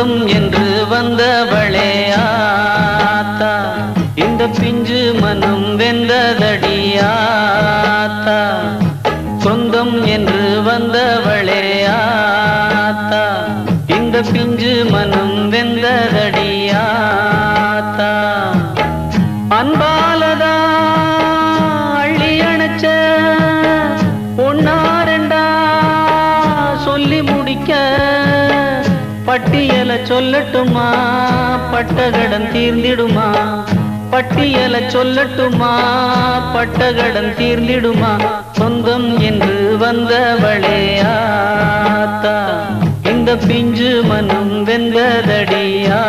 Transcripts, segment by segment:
சொந்தம் என்று வந்தவளே ஆத்தா, இந்த பிஞ்சு மனம் வெந்ததடியாத்தா. சொந்தம் என்று வந்தவளே ஆத்தா, இந்த பிஞ்சு மனம் வெந்ததடியாத்தா. அன்பாலதா அள்ளி அணைச்ச பொன்னாரண்டா சொல்லி முடிக்க பட்டியல சொல்லட்டுமா, பட்டகடன் தீர்ந்திடுமா? பட்டியல சொல்லட்டுமா, பட்டகடன் தீர்ந்திடுமா? சொந்தம் என்று வந்தவளே ஆத்தா, இந்த பிஞ்சு மனம் வெந்ததடியாத்தா.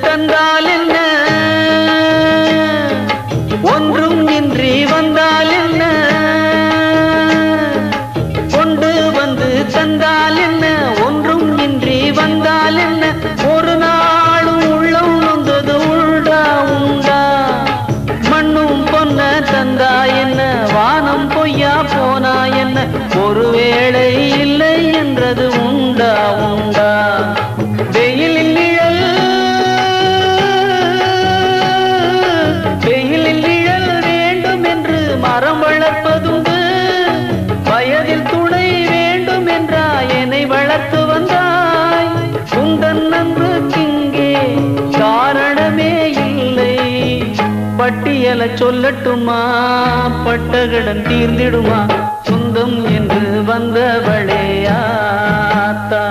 தந்தால் என்ன, ஒன்றும் இன்றி வந்தால் என்ன? கொண்டு வந்து தந்தால் என்ன, ஒன்றும் இன்றி வந்தால் என்ன? ஒரு நாளும் உள்ளம் நொந்தது உண்டா உண்டா? மண்ணும் பொன்ன தந்தா என்ன, வானம் பொய்யா போனா என்ன? ஒருவேளை இல்லை என்றது உண்டா உண்டா? வெயிலில் நிழல் மரம் வளர்ப்பதுண்டு, வயதில் துணை வேண்டும் என்றாய், என்னை வளர்த்து வந்தாய். உந்தன் நன்றுக்கிங்கே காரணமே இல்லை. பட்டியல சொல்லட்டுமா, பட்டகடன் தீர்ந்திடுமா? சொந்தம் என்று வந்தவளே ஆத்தா,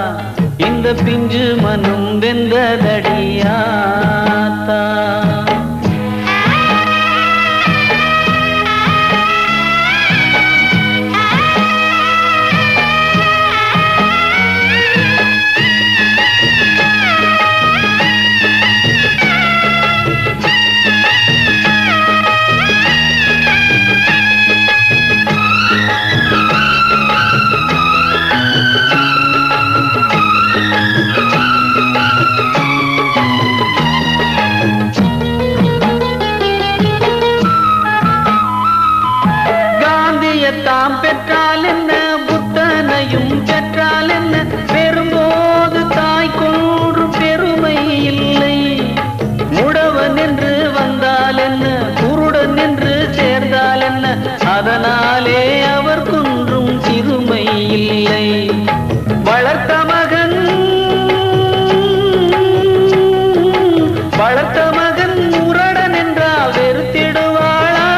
இந்த பிஞ்சு மனம் வெந்ததடியாத்தா. தாம் பெற்றால் என்ன, புத்தனையும் பெற்றால் என்ன? பெறும்போது தாய் கொன்றும் பெருமை இல்லை. முடவன் என்று வந்தால் என்ன, குருடன் என்று சேர்ந்தால் என்ன? அதனாலே அவர் கொன்றும் சிறுமை இல்லை. வளர்த்த மகன் முரடன் என்றால் வெறுத்திடுவாளா?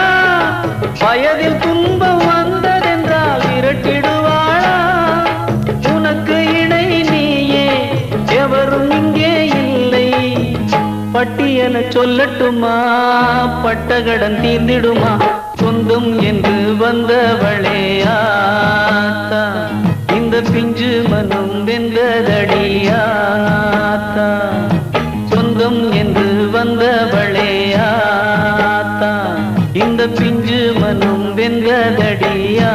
வயதில் துன்பம் வந்ததென்றால் விரட்டிடுவாளா? உனக்கு இணை நீயே, எவரும் இங்கே இல்லை. பட்டியல சொல்லட்டுமா, பட்டகடன் தீர்ந்திடுமா? சொந்தம் என்று வந்தவளே ஆத்தா, இந்த பிஞ்சு மனம் வெந்ததடியாத்தா. சொந்தம் என்று வந்தவளே ஆத்தா, இந்த பிஞ்சு மனம் வெந்ததடியா.